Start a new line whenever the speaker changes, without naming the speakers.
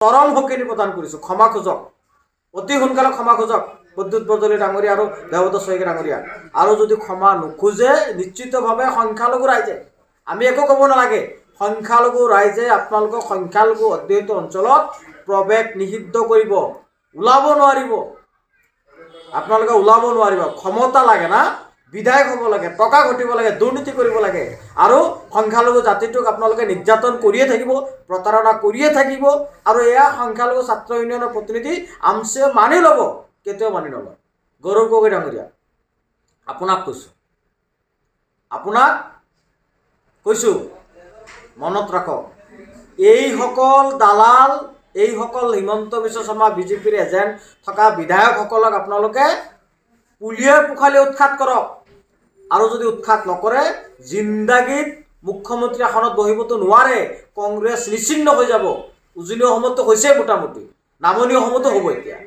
চৰম সকিনি প্ৰদান কৰিছোঁ। ক্ষমা খোজক, অতি সোনকালে ক্ষমা খোজক প্ৰদ্যুৎ বৰদলৈ ডাঙৰীয়া আৰু দেৱব্ৰত শইকীয়া ডাঙৰীয়া। আৰু যদি ক্ষমা নোখোজে নিশ্চিতভাৱে সংখ্যালঘু ৰাইজে, আমি একো ক'ব নালাগে, সংখ্যালঘু ৰাইজে আপোনালোকক সংখ্যালঘু অধ্যুষিত অঞ্চলত প্ৰৱেশ নিষিদ্ধ কৰিব। ওলাব নোৱাৰিব, আপোনালোকে ওলাব নোৱাৰিব। ক্ষমতা লাগে না, বিধায়ক হ'ব লাগে, টকা ঘটিব লাগে, দুৰ্নীতি কৰিব লাগে, আৰু সংখ্যালঘু জাতিটোক আপোনালোকে নিৰ্যাতন কৰিয়ে থাকিব, প্ৰতাৰণা কৰিয়ে থাকিব। আৰু এয়া সংখ্যালঘু ছাত্ৰ ইউনিয়নৰ প্ৰতিনিধি আমছে মানি ল'ব, কেতিয়াও মানি নলয়। গৌৰৱ গগৈ ডাঙৰীয়া, আপোনাক কৈছোঁ, মনত ৰাখক, এইসকল দালাল, এইসকল হিমন্ত বিশ্ব শৰ্মা বিজেপিৰ এজেণ্ট থকা বিধায়কসকলক আপোনালোকে পুলিয়াই পোখালি উৎখাত কৰক। আৰু যদি উৎখাত নকৰে, জিন্দাগীত মুখ্যমন্ত্ৰী আসনত বহিবতো নোৱাৰে। কংগ্ৰেছ নিশ্চিন্ন হৈ যাব। উজনি অসমতো হৈছে মোটামুটি, নামনি অসমতো হ'ব এতিয়া।